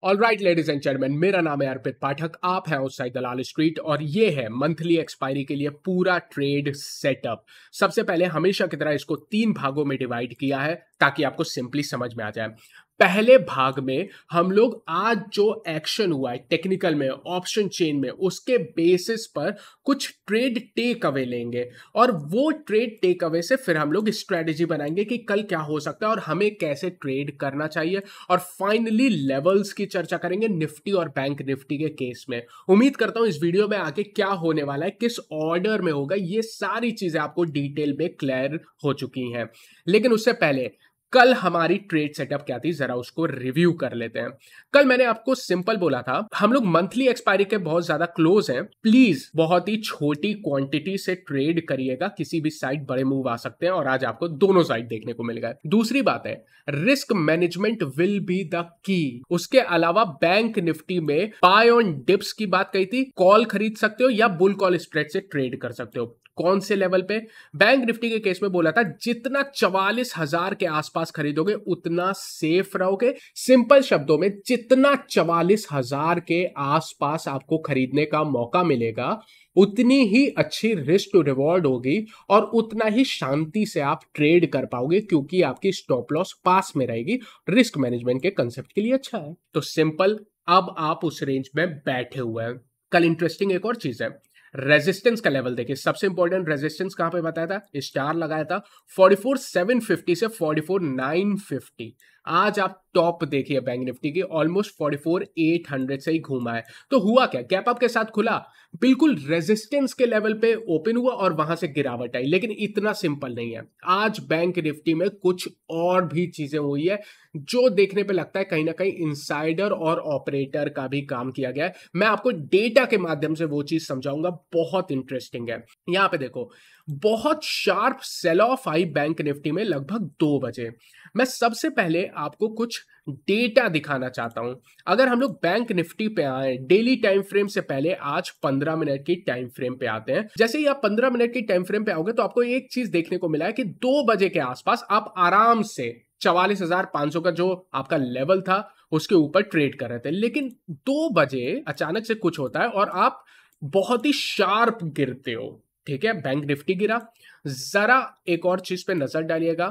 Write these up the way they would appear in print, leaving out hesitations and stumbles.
Alright ladies and gentleman, मेरा नाम है अर्पित पाठक। आप हैं आउटसाइड दलाल स्ट्रीट और ये है मंथली एक्सपायरी के लिए पूरा ट्रेड सेटअप। सबसे पहले हमेशा की तरह इसको 3 भागों में डिवाइड किया है ताकि आपको सिंपली समझ में आ जाए। पहले भाग में हम लोग आज जो एक्शन हुआ है टेक्निकल में, ऑप्शन चेन में, उसके बेसिस पर कुछ ट्रेड टेक अवे लेंगे और वो ट्रेड टेक अवे से फिर हम लोग स्ट्रेटेजी बनाएंगे कि कल क्या हो सकता है और हमें कैसे ट्रेड करना चाहिए। और फाइनली लेवल्स की चर्चा करेंगे निफ्टी और बैंक निफ्टी के केस में। उम्मीद करता हूं इस वीडियो में आगे क्या होने वाला है, किस ऑर्डर में होगा, ये सारी चीजें आपको डिटेल में क्लियर हो चुकी हैं। लेकिन उससे पहले कल हमारी ट्रेड सेटअप क्या थी, जरा उसको रिव्यू कर लेते हैं। कल मैंने आपको सिंपल बोला था हम लोग मंथली एक्सपायरी के बहुत ज्यादा क्लोज हैं, प्लीज बहुत ही छोटी क्वांटिटी से ट्रेड करिएगा, किसी भी साइड बड़े मूव आ सकते हैं और आज आपको दोनों साइड देखने को मिल गए। दूसरी बात है, risk management will be the key. उसके अलावा बैंक निफ्टी में बाय ऑन डिप्स की बात कही थी, कॉल खरीद सकते हो या बुल कॉल स्प्रेड से ट्रेड कर सकते हो। कौन से लेवल पे? बैंक निफ्टी के केस में बोला था जितना 44,000 के आसपास खरीदोगे उतना सेफ रहोगे। सिंपल शब्दों में जितना 44,000 के आसपास आपको खरीदने का मौका मिलेगा उतनी ही अच्छी रिस्क टू रिवॉर्ड होगी और उतना ही शांति से आप ट्रेड कर पाओगे क्योंकि आपकी स्टॉप लॉस पास में रहेगी। रिस्क मैनेजमेंट के कंसेप्ट के लिए अच्छा है। तो सिंपल, अब आप उस रेंज में बैठे हुए हैं। कल इंटरेस्टिंग एक और चीज है, रेजिस्टेंस का लेवल देखिए। सबसे इंपॉर्टेंट रेजिस्टेंस कहां पे बताया था, स्टार लगाया था 44,750 से 44,950। आज आप टॉप देखिए बैंक निफ्टी की ऑलमोस्ट 44,800 से ही घूमा है। तो हुआ क्या, गैप अप के साथ खुला, बिल्कुल रेजिस्टेंस के लेवल पे ओपन हुआ और वहां से गिरावट आई। लेकिन इतना सिंपल नहीं है, आज बैंक निफ्टी में कुछ और भी चीजें हुई है जो देखने पे लगता है कहीं ना कहीं इनसाइडर और ऑपरेटर का भी काम किया गया है। मैं आपको डेटा के माध्यम से वो चीज समझाऊंगा, बहुत इंटरेस्टिंग है। यहां पे देखो, बहुत sharp sell off I bank Nifty में लगभग 2 बजे। मैं सबसे पहले आपको कुछ डेटा दिखाना चाहता हूं। अगर हम लोग बैंक निफ्टी पे आए डेली टाइम फ्रेम से पहले, आज 15 मिनट की टाइम फ्रेम पे आते हैं। जैसे ही आप 15 मिनट की टाइम फ्रेम पे आओगे तो आपको एक चीज देखने को मिला है कि 2 बजे के आसपास आप आराम से 44,500 का जो आपका लेवल था उसके ऊपर ट्रेड कर रहे थे। लेकिन 2 बजे अचानक से कुछ होता है और आप बहुत ही शार्प गिरते हो। ठीक है, बैंक निफ्टी गिरा। जरा एक और चीज पे नजर डालिएगा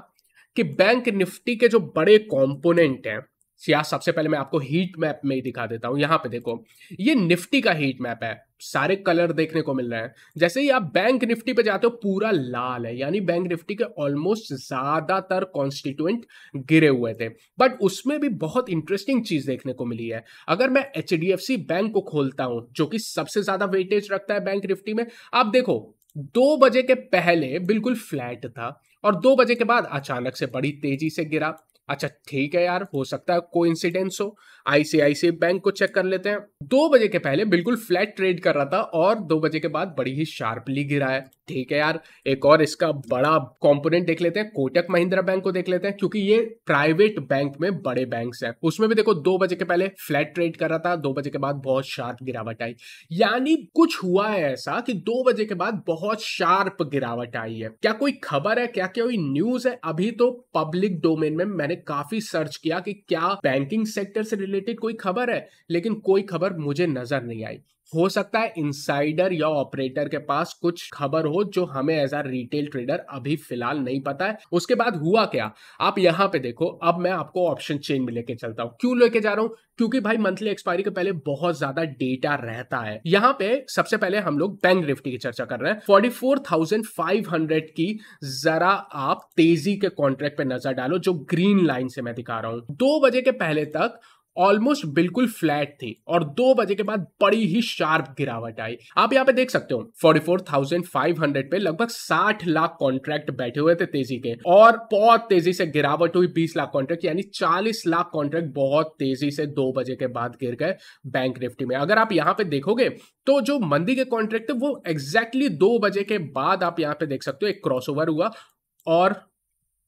कि बैंक निफ्टी के जो बड़े कंपोनेंट हैं, या सबसे पहले मैं आपको हीट मैप में ही दिखा देता हूं। यहां पे देखो, ये निफ्टी का हीट मैप है, सारे कलर देखने को मिल रहे हैं। जैसे ही आप बैंक निफ्टी पे जाते हो पूरा लाल है, यानी बैंक निफ्टी के ऑलमोस्ट ज्यादातर कॉन्स्टिट्यूएंट गिरे हुए थे। बट उसमें भी बहुत इंटरेस्टिंग चीज देखने को मिली है। अगर मैं HDFC बैंक को खोलता हूं जो कि सबसे ज्यादा वेटेज रखता है बैंक निफ्टी में, आप देखो 2 बजे के पहले बिल्कुल फ्लैट था और 2 बजे के बाद अचानक से बड़ी तेजी से गिरा। अच्छा ठीक है यार, हो सकता है कोइंसिडेंस हो। ICICI बैंक को चेक कर लेते हैं। 2 बजे के पहले बिल्कुल फ्लैट ट्रेड कर रहा था और 2 बजे के बाद बड़ी ही शार्पली गिरा है। ठीक है यार, एक और इसका बड़ा कंपोनेंट देख लेते हैं, कोटक महिंद्रा बैंक को देख लेते हैं क्योंकि ये प्राइवेट बैंक में बड़े बैंक्स हैं। उसमें भी देखो 2 बजे के पहले फ्लैट ट्रेड कर रहा था, 2 बजे के बाद बहुत शार्प गिरावट आई। यानी कुछ हुआ है ऐसा कि 2 बजे के बाद बहुत शार्प गिरावट आई है। क्या कोई खबर है, क्या कोई न्यूज है? अभी तो पब्लिक डोमेन में मैंने काफी सर्च किया कि क्या बैंकिंग सेक्टर से रिलेटेड कोई खबर है, लेकिन कोई खबर मुझे नजर नहीं आई। हो सकता है इनसाइडर या ऑपरेटर के पास कुछ खबर हो जो हमें एज अ रिटेल ट्रेडर अभी फिलहाल नहीं पता है। उसके बाद हुआ क्या, आप यहां पे देखो। अब मैं आपको ऑप्शन चेन में लेके चलता हूं। क्यों लेके जा रहा हूं? क्योंकि भाई मंथली एक्सपायरी के पहले बहुत ज्यादा डेटा रहता है। यहां पे सबसे पहले हम लोग बैंक निफ्टी की चर्चा कर रहे हैं। 44,500 की जरा आप तेजी के कॉन्ट्रैक्ट पे नजर डालो जो ग्रीन लाइन से मैं दिखा रहा हूं। 2 बजे के पहले तक ऑलमोस्ट बिल्कुल फ्लैट थी और 2 बजे के बाद बड़ी ही शार्प गिरावट आई। आप यहां पे देख सकते हो 44,500 पे लगभग 60 लाख कॉन्ट्रैक्ट बैठे हुए थे तेजी के और बहुत तेजी से गिरावट हुई। 20 लाख कॉन्ट्रैक्ट यानी 40 लाख कॉन्ट्रैक्ट बहुत तेजी से 2 बजे के बाद गिर गए बैंक निफ्टी में। अगर आप यहां पे देखोगे तो जो मंदी के कॉन्ट्रैक्ट थे वो एग्जैक्टली 2 बजे के बाद आप यहां पे देख सकते हो एक क्रॉसओवर हुआ और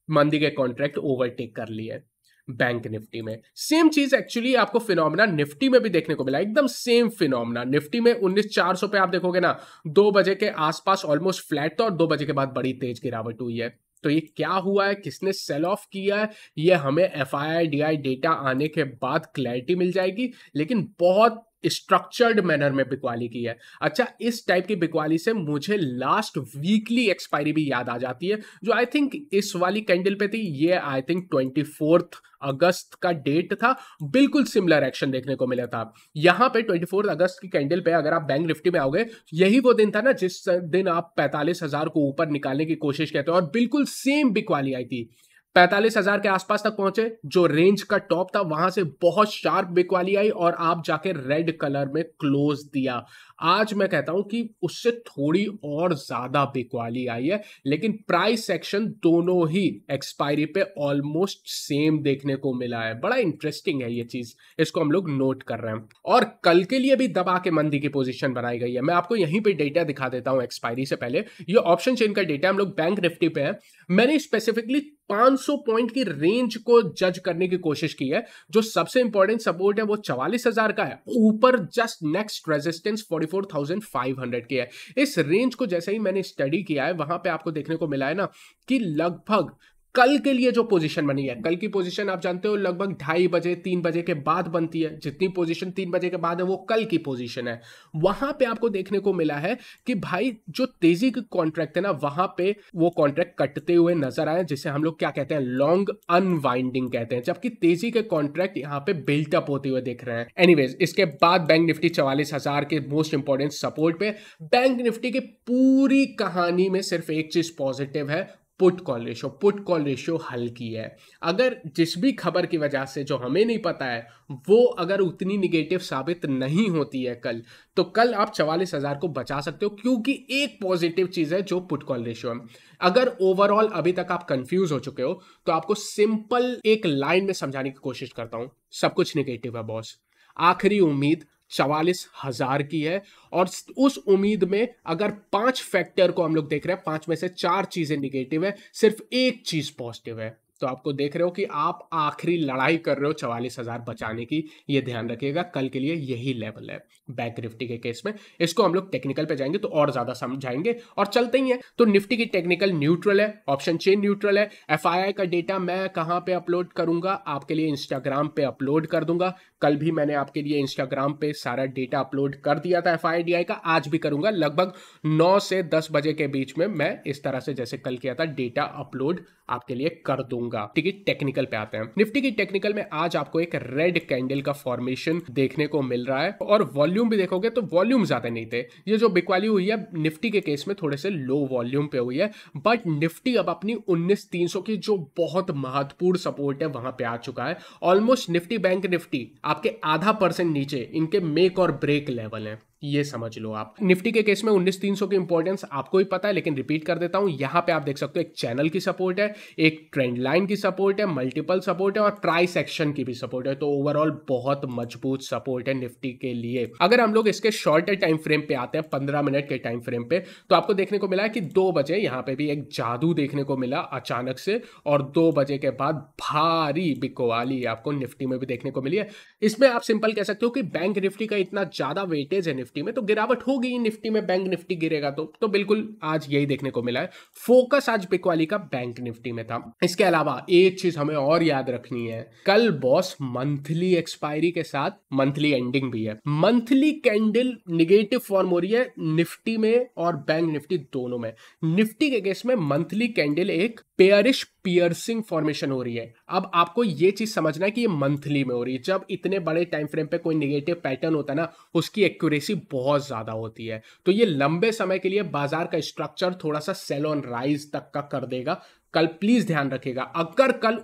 मंदी के कॉन्ट्रैक्ट ओवरटेक कर लिए बैंक निफ्टी में। सेम चीज एक्चुअली आपको फिनोमेना निफ्टी में भी देखने को मिला, एकदम सेम फिनोमेना। निफ्टी में 19,400 पे आप देखोगे ना, 2 बजे के आसपास ऑलमोस्ट फ्लैट था और 2 बजे के बाद बड़ी तेज गिरावट हुई है। तो ये क्या हुआ है, किसने सेल ऑफ किया है, ये हमें FII-DI डेटा आने के बाद क्लैरिटी मिल जाएगी, लेकिन बहुत स्ट्रक्चर्ड मैनर में बिकवाली की है। अच्छा, इस टाइप की बिकवाली से मुझे लास्ट वीकली एक्सपायरी भी याद आ जाती है, जो आई थिंक इस वाली कैंडल पे थी। ये आई थिंक 24 अगस्त का डेट था। बिल्कुल सिमिलर एक्शन देखने को मिला था। यहां पे 24 अगस्त की कैंडल पे अगर आप बैंक निफ्टी में आओगे, यही वो दिन था ना जिस दिन आप 45,000 को ऊपर निकालने की कोशिश करते हो, और बिल्कुल सेम बिकवाली आई थी। 45,000 के आसपास तक पहुंचे, जो रेंज का टॉप था, वहां से बहुत शार्प बिकवाली आई और आप जाके रेड कलर में क्लोज दिया। आज मैं कहता हूं कि उससे थोड़ी और ज्यादा बिकवाली आई है, लेकिन प्राइस सेक्शन दोनों ही एक्सपायरी पे ऑलमोस्ट सेम देखने को मिला है। बड़ा इंटरेस्टिंग है ये चीज, इसको हम लोग नोट कर रहे हैं। और कल के लिए भी दबा के मंदी की पोजीशन बनाई गई है। मैं आपको यहीं पे डेटा दिखा देता हूं एक्सपायरी से पहले। ये ऑप्शन चेन का डेटा, हम लोग बैंक निफ्टी पे है। मैंने स्पेसिफिकली 500 पॉइंट की रेंज को जज करने की कोशिश की है। जो सबसे इंपॉर्टेंट सपोर्ट है वो 44,000 का है, ऊपर जस्ट नेक्स्ट रेजिस्टेंस 44,500 की है। इस रेंज को जैसे ही मैंने स्टडी किया है, वहां पे आपको देखने को मिला है ना कि लगभग कल के लिए जो पोजीशन बनी है, कल की पोजीशन आप जानते हो लगभग 2:30 बजे 3 बजे के बाद बनती है। जितनी पोजीशन 3 बजे के बाद है वो कल की पोजीशन है। वहां पे आपको देखने को मिला है कि भाई जो तेजी के कॉन्ट्रैक्ट है ना, वहां पे वो कॉन्ट्रैक्ट कटते हुए नजर आए, जिसे हम लोग क्या कहते हैं, लॉन्ग अनवाइंडिंग कहते हैं, जबकि तेजी के कॉन्ट्रैक्ट यहाँ पे बिल्टअप होते हुए दिख रहे हैं। एनीवेज, इसके बाद बैंक निफ्टी 44,000 के मोस्ट इंपॉर्टेंट सपोर्ट पे। बैंक निफ्टी की पूरी कहानी में सिर्फ एक चीज पॉजिटिव है, put call ratio. Put call ratio हल्की है। अगर जिस भी खबर की वजह से जो हमें नहीं पता है वो अगर उतनी निगेटिव साबित नहीं होती है कल, तो कल आप 44,000 को बचा सकते हो, क्योंकि एक पॉजिटिव चीज है जो पुट कॉल रेशियो है। अगर ओवरऑल अभी तक आप कंफ्यूज हो चुके हो, तो आपको सिंपल एक लाइन में समझाने की कोशिश करता हूं। सब कुछ निगेटिव है बॉस। आखिरी उम्मीद 44,000 की है, और उस उम्मीद में अगर 5 फैक्टर को हम लोग देख रहे हैं, 5 में से 4 चीजें निगेटिव है, सिर्फ एक चीज पॉजिटिव है। तो आपको देख रहे हो कि आप आखिरी लड़ाई कर रहे हो 44,000 बचाने की। ये ध्यान रखिएगा, कल के लिए यही लेवल है बैंक निफ्टी के केस में। इसको हम लोग टेक्निकल पे जाएंगे तो और ज्यादा समझाएंगे, और चलते ही हैं। तो निफ्टी की टेक्निकल न्यूट्रल है, ऑप्शन चेन न्यूट्रल है। FII का डेटा मैं कहां पे अपलोड करूंगा, आपके लिए इंस्टाग्राम पे अपलोड कर दूंगा। कल भी मैंने आपके लिए इंस्टाग्राम पे सारा डेटा अपलोड कर दिया था FII-DI का, आज भी करूंगा। लगभग 9 से 10 बजे के बीच में मैं इस तरह से जैसे कल किया था डेटा अपलोड आपके लिए कर दूंगा। ठीक है, टेक्निकल पे आते हैं। निफ्टी की टेक्निकल में आज आपको एक रेड कैंडल का फॉर्मेशन देखने को मिल रहा है, और वॉल्यूम भी देखोगे तो वॉल्यूम ज्यादा नहीं थे। ये जो बिकवाली हुई है निफ्टी के केस में थोड़े से लो वॉल्यूम पे हुई है, बट निफ्टी अब अपनी 19,300 की जो बहुत महत्वपूर्ण सपोर्ट है वहां पे आ चुका है। ऑलमोस्ट निफ्टी बैंक निफ्टी आपके आधा % नीचे इनके मेक और ब्रेक लेवल है, ये समझ लो आप। निफ्टी के केस में 19,300 की इंपॉर्टेंस आपको ही पता है, लेकिन रिपीट कर देता हूं। यहां पे आप देख सकते हो एक चैनल की सपोर्ट है, एक ट्रेंड लाइन की सपोर्ट है, मल्टीपल सपोर्ट है, और प्राइस एक्शन की भी सपोर्ट है। तो ओवरऑल बहुत मजबूत सपोर्ट है निफ्टी के लिए। अगर हम लोग इसके शॉर्टर टाइम फ्रेम पे आते हैं, 15 मिनट के टाइम फ्रेम पे, तो आपको देखने को मिला है कि 2 बजे यहां पे भी एक जादू देखने को मिला अचानक से, और 2 बजे के बाद भारी बिकवाली आपको निफ्टी में भी देखने को मिली है। इसमें आप सिंपल कह सकते हो कि बैंक निफ्टी का इतना ज्यादा वेटेज है निफ्टी में, तो गिरावट होगी निफ्टी में। बैंक निफ्टी गिरेगा तो बिल्कुल आज यही देखने को मिला है। फोकस आज बिकवाली का बैंक निफ्टी में था। इसके अलावा एक चीज हमें और याद रखनी है, कल बॉस मंथली एक्सपायरी के साथ मंथली एंडिंग भी है। मंथली कैंडल निगेटिव फॉर्म हो रही है निफ्टी में और बैंक निफ्टी दोनों में। निफ्टी के केस में मंथली कैंडल एक पेयरिश पियर्सिंग फॉर्मेशन हो रही है। अब आपको ये चीज समझना है कि ये मंथली में हो रही है। जब इतने बड़े टाइम फ्रेम पे कोई नेगेटिव पैटर्न होता है ना, उसकी एक्यूरेसी बहुत ज्यादा होती है। तो ये लंबे समय के लिए बाजार का स्ट्रक्चर थोड़ा सा सेल ऑन राइज तक का कर देगा। कल प्लीज ध्यान रखिएगा, अगर कल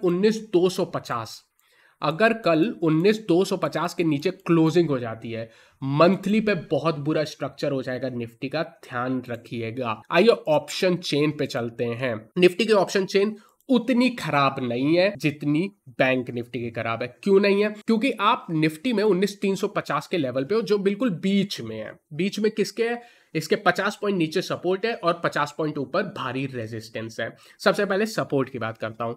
19,250 के नीचे क्लोजिंग हो जाती है, मंथली पे बहुत बुरा स्ट्रक्चर हो जाएगा निफ्टी का, ध्यान रखिएगा। आइए ऑप्शन चेन पे चलते हैं। निफ्टी की ऑप्शन चेन उतनी खराब नहीं है जितनी बैंक निफ्टी की खराब है। क्यों नहीं है? क्योंकि आप निफ्टी में 19,350 के लेवल पे हो, जो बिल्कुल बीच में है। बीच में किसके है? इसके 50 पॉइंट नीचे सपोर्ट है और 50 पॉइंट ऊपर भारी रेजिस्टेंस है। सबसे पहले सपोर्ट की बात करता हूं।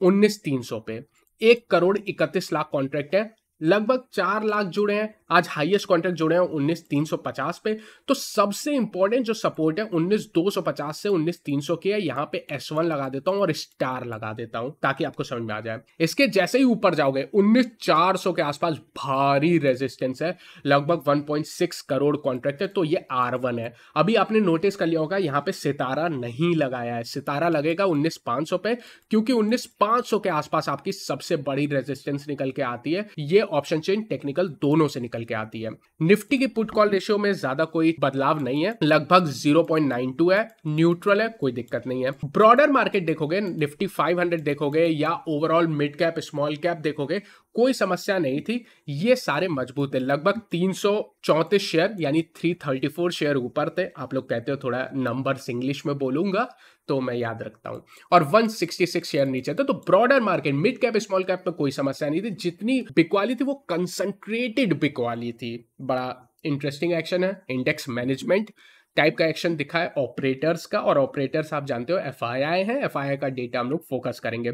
19,300 पे 1,31,00,000 कॉन्ट्रैक्ट है, लगभग 4 लाख जुड़े हैं। आज हाईएस्ट कॉन्ट्रैक्ट जुड़े हैं 19,350 पे। तो सबसे इंपॉर्टेंट जो सपोर्ट है 19,250 से 19,300 की है। यहाँ पे S1 लगा देता हूं और स्टार लगा देता हूं ताकि आपको समझ में आ जाए। इसके जैसे ही ऊपर जाओगे 19,400 के आसपास भारी रेजिस्टेंस है, लगभग 1.6 करोड़ कॉन्ट्रैक्ट है, तो ये R1 है। अभी आपने नोटिस कर लिया होगा यहाँ पे सितारा नहीं लगाया है, सितारा लगेगा 19,500 पे, क्योंकि 19,500 के आसपास आपकी सबसे बड़ी रेजिस्टेंस निकल के आती है। ये ऑप्शन चेन टेक्निकल दोनों से निकल के आती है। निफ्टी की पुट कॉल रेशियो में ज्यादा कोई बदलाव नहीं है, लगभग 0.92 है, न्यूट्रल है, कोई दिक्कत नहीं है। ब्रॉडर मार्केट देखोगे, निफ्टी 500 देखोगे या overall mid cap small cap देखोगे, कोई समस्या नहीं थी। ये सारे मजबूत है, लगभग 334 शेयर यानी 334 शेयर ऊपर थे। आप लोग कहते हो थोड़ा नंबर्स इंग्लिश में बोलूंगा तो मैं याद रखता हूं, और 166 शेयर नीचे थे। तो broader market mid cap small cap में कोई समस्या नहीं थी। जितनी बिकवाली थी वो कंसंट्रेटेड बिकवाली थी। बड़ा इंटरेस्टिंग एक्शन है। इंडेक्स मैनेजमेंट टाइप का एक्शन दिखा है ऑपरेटर्स का, और ऑपरेटर्स आप जानते हो FII है। FII का डेटा हम लोग फोकस करेंगे।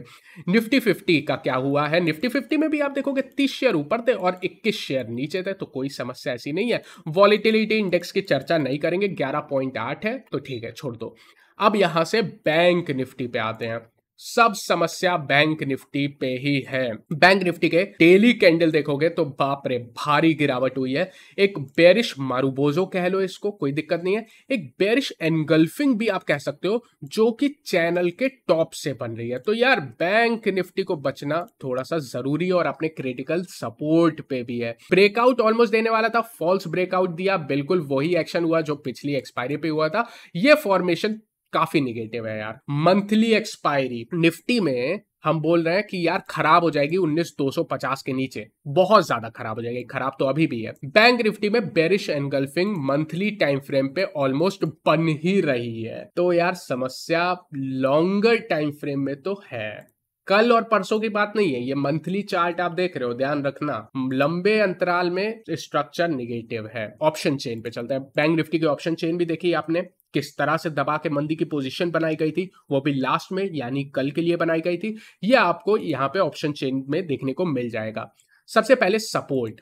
निफ्टी 50 का क्या हुआ है? निफ्टी 50 में भी आप देखोगे 30 शेयर ऊपर थे और 21 शेयर नीचे थे, तो कोई समस्या ऐसी नहीं है। वॉलिटिलिटी इंडेक्स की चर्चा नहीं करेंगे, 11.8 है तो ठीक है, छोड़ दो। अब यहां से बैंक निफ्टी पे आते हैं। सब समस्या बैंक निफ्टी पे ही है। बैंक निफ्टी के डेली कैंडल देखोगे तो बाप रे भारी गिरावट हुई है। एक बेरिश मारूबोजो कह लो इसको, कोई दिक्कत नहीं है। एक बेरिश एनगल्फिंग भी आप कह सकते हो, जो कि चैनल के टॉप से बन रही है। तो यार बैंक निफ्टी को बचना थोड़ा सा जरूरी है और अपने क्रिटिकल सपोर्ट पे भी है। ब्रेकआउट ऑलमोस्ट देने वाला था, फॉल्स ब्रेकआउट दिया, बिल्कुल वही एक्शन हुआ जो पिछली एक्सपायरी पे हुआ था। ये फॉर्मेशन काफी निगेटिव है यार। मंथली एक्सपायरी निफ्टी में हम बोल रहे हैं कि यार खराब हो जाएगी 19,250 के नीचे, बहुत ज्यादा खराब हो जाएगी। खराब तो अभी भी है। बैंक निफ्टी में bearish engulfing monthly time frame पे ऑलमोस्ट बन ही रही है। तो यार समस्या लॉन्गर टाइम फ्रेम में तो है, कल और परसों की बात नहीं है। ये मंथली चार्ट आप देख रहे हो, ध्यान रखना, लंबे अंतराल में स्ट्रक्चर निगेटिव है। ऑप्शन चेन पे चलता है। बैंक निफ्टी की ऑप्शन चेन भी देखी आपने, किस तरह से दबा के मंदी की पोजीशन बनाई गई थी, वो भी लास्ट में यानी कल के लिए बनाई गई थी। ये आपको यहाँ पे ऑप्शन चेन में देखने को मिल जाएगा। सबसे पहले सपोर्ट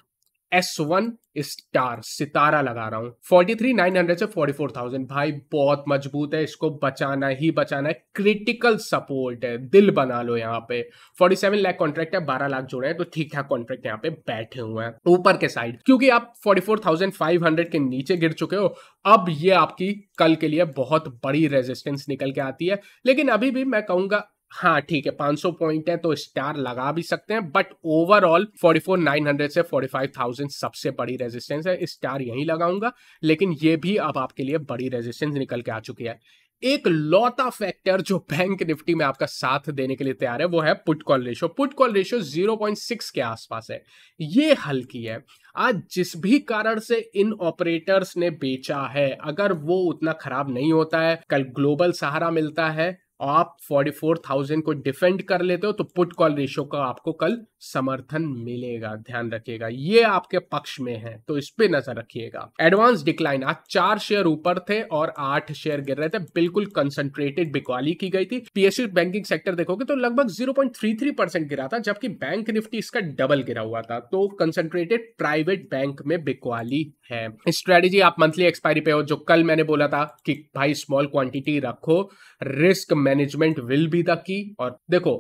S1 स्टार, सितारा लगा रहा हूं 43,900 से 44,000। भाई बहुत मजबूत है, इसको बचाना ही बचाना है। क्रिटिकल सपोर्ट है, दिल बना लो। यहाँ पे 47 लाख कॉन्ट्रैक्ट है, 12 लाख जुड़े हैं, तो ठीक ठाक कॉन्ट्रैक्ट यहाँ पे बैठे हुए हैं ऊपर के साइड। क्योंकि आप 44,500 के नीचे गिर चुके हो, अब ये आपकी कल के लिए बहुत बड़ी रेजिस्टेंस निकल के आती है। लेकिन अभी भी मैं कहूंगा हाँ ठीक है, 500 पॉइंट है तो स्टार लगा भी सकते हैं, बट ओवरऑल 44,900 से 45,000 सबसे बड़ी रेजिस्टेंस है। स्टार यहीं लगाऊंगा, लेकिन ये भी अब आपके लिए बड़ी रेजिस्टेंस निकल के आ चुकी है। एक लौता फैक्टर जो बैंक निफ्टी में आपका साथ देने के लिए तैयार है वो है put call ratio. Put call ratio 0.6 के आसपास है, ये हल्की है। आज जिस भी कारण से इन ऑपरेटर्स ने बेचा है, अगर वो उतना खराब नहीं होता है, कल ग्लोबल सहारा मिलता है, आप 44,000 को डिफेंड कर लेते हो, तो पुट कॉल रेशियो का आपको कल समर्थन मिलेगा। ध्यान रखिएगा, ये आपके पक्ष में है, तो इस पे नजर रखिएगा। एडवांस डिक्लाइन, आज 4 शेयर ऊपर थे और 8 शेयर गिर रहे थे। बिल्कुल कंसंट्रेटेड बिकवाली की गई थी। PSU बैंकिंग सेक्टर देखोगे तो लगभग 0.33% गिरा था, जबकि बैंक निफ्टी इसका डबल गिरा हुआ था। तो कंसंट्रेटेड प्राइवेट बैंक में बिकवाली है। स्ट्रेटेजी आप मंथली एक्सपायरी पे हो, जो कल मैंने बोला था कि भाई स्मॉल क्वांटिटी रखो, risk management will be the key. और देखो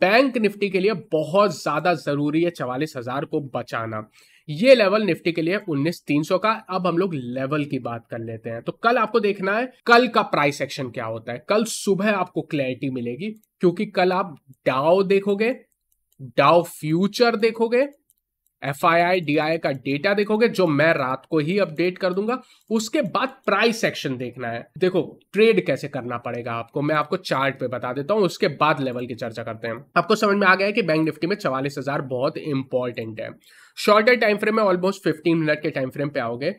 बैंक निफ्टी के लिए बहुत ज्यादा जरूरी है 44,000 को बचाना। ये लेवल निफ्टी के लिए 19,300 का। अब हम लोग लेवल की बात कर लेते हैं। तो कल आपको देखना है कल का प्राइस एक्शन क्या होता है। कल सुबह आपको क्लैरिटी मिलेगी, क्योंकि कल आप डाउ देखोगे, डाउ फ्यूचर देखोगे, FII DI का डेटा देखोगे, जो मैं रात को ही अपडेट कर दूंगा। उसके बाद प्राइस एक्शन देखना है। देखो ट्रेड कैसे करना पड़ेगा आपको, मैं आपको चार्ट पे बता देता हूं, उसके बाद लेवल की चर्चा करते हैं। आपको समझ में आ गया है कि बैंक निफ्टी में 44,000 बहुत इंपॉर्टेंट है। शॉर्टर टाइम फ्रेम में ऑलमोस्ट 15 मिनट के टाइम फ्रेम पे आओगे।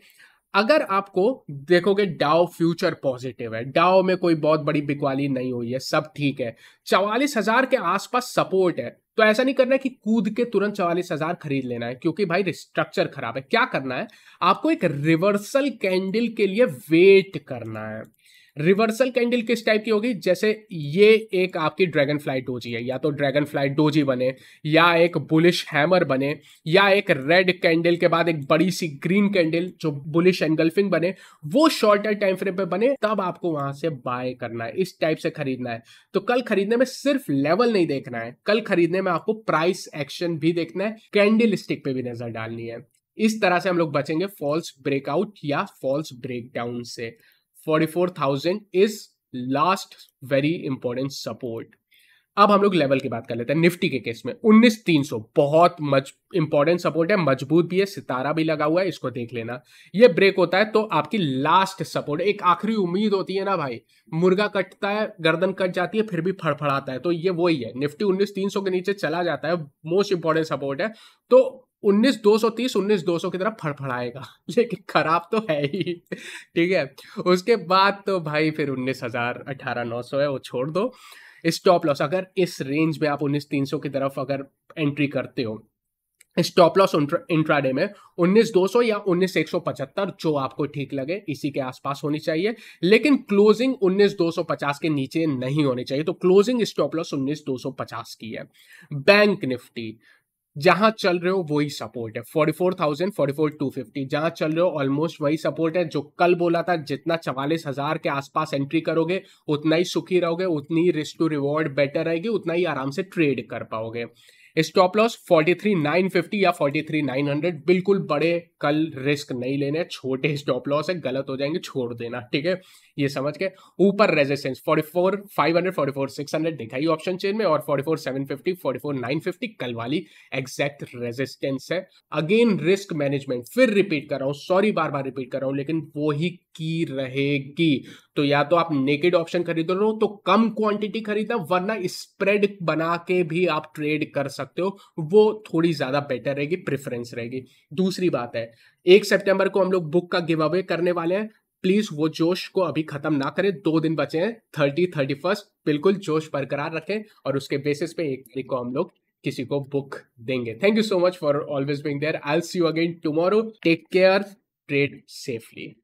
अगर आपको देखोगे डाउ फ्यूचर पॉजिटिव है, डाउ में कोई बहुत बड़ी बिकवाली नहीं हुई है, सब ठीक है, 44,000 के आसपास सपोर्ट है, तो ऐसा नहीं करना है कि कूद के तुरंत 44,000 खरीद लेना है, क्योंकि भाई स्ट्रक्चर खराब है। क्या करना है आपको, एक रिवर्सल कैंडल के लिए वेट करना है। रिवर्सल कैंडल किस टाइप की होगी, जैसे ये एक आपकी ड्रैगन फ्लाई डोजी है, या तो ड्रैगन फ्लाई डोजी बने, या एक बुलिश हैमर बने, या एक रेड कैंडल के बाद एक बड़ी सी ग्रीन कैंडल जो बुलिश एनगल्फिंग बने, वो शॉर्टर टाइम फ्रेम पे बने, तब आपको वहां से बाय करना है, इस टाइप से खरीदना है। तो कल खरीदने में सिर्फ लेवल नहीं देखना है, कल खरीदने में आपको प्राइस एक्शन भी देखना है, कैंडल स्टिक पे भी नजर डालनी है। इस तरह से हम लोग बचेंगे फॉल्स ब्रेकआउट या फॉल्स ब्रेकडाउन से। 44,000 is last very important support. अब हम लोग लेवल की बात कर लेते हैं। निफ्टी के केस में 19,300 बहुत इंपॉर्टेंट सपोर्ट है, मजबूत भी है, सितारा भी लगा हुआ है, इसको देख लेना। ये ब्रेक होता है तो आपकी लास्ट सपोर्ट, एक आखिरी उम्मीद होती है ना भाई, मुर्गा कटता है, गर्दन कट जाती है, फिर भी फड़फड़ाता है, तो ये वही है। निफ्टी 19,300 के नीचे चला जाता है, मोस्ट इंपॉर्टेंट सपोर्ट है, तो 19,230 19,200 की तरफ फड़फड़ाएगा लेकिन खराब तो है ही। ठीक है, उसके बाद तो भाई फिर 19,000 18,900 है, वो छोड़ दो। स्टॉप लॉस अगर इस रेंज में आप 19,300 की तरफ अगर एंट्री करते हो, स्टॉप लॉस इंट्राडे में 19,200 या 19,175 जो आपको ठीक लगे इसी के आसपास होनी चाहिए, लेकिन क्लोजिंग 19,250 के नीचे नहीं होनी चाहिए। तो क्लोजिंग स्टॉप लॉस 19,250 की है। बैंक निफ्टी जहां चल रहे हो वही सपोर्ट है, 44,000 44,250 जहां चल रहे हो ऑलमोस्ट वही सपोर्ट है जो कल बोला था। जितना 44,000 के आसपास एंट्री करोगे उतना ही सुखी रहोगे, उतनी ही रिस्क टू रिवॉर्ड बेटर रहेगी, उतना ही आराम से ट्रेड कर पाओगे। स्टॉप लॉस 43,950 या 43,900, बिल्कुल बड़े कल रिस्क नहीं लेने, छोटे स्टॉप लॉस है, गलत हो जाएंगे छोड़ देना, ठीक है, ये समझ के। ऊपर रेजिस्टेंस 44,500 44,600 दिखाई ऑप्शन चेन में, और 44,750 44,950 कल वाली एग्जैक्ट रेजिस्टेंस है। अगेन रिस्क मैनेजमेंट, फिर रिपीट कर रहा हूं, सॉरी बार बार रिपीट कर रहा हूं, लेकिन वो ही की रहेगी। तो या तो आप नेकेड ऑप्शन खरीद लो तो कम क्वांटिटी खरीदना, वरना स्प्रेड बना के भी आप ट्रेड कर सकते हो, वो थोड़ी ज्यादा बेटर रहेगी, प्रेफरेंस रहेगी। दूसरी बात है, 1 सितंबर को हम लोग बुक का गिव अवे करने वाले हैं, प्लीज वो जोश को अभी खत्म ना करें, 2 दिन बचे हैं, 30 31, बिल्कुल जोश बरकरार रखें, और उसके बेसिस पे 1 तारीख को हम लोग किसी को बुक देंगे। Thank you so much for always being there. I will see you again tomorrow. Take care, trade safely.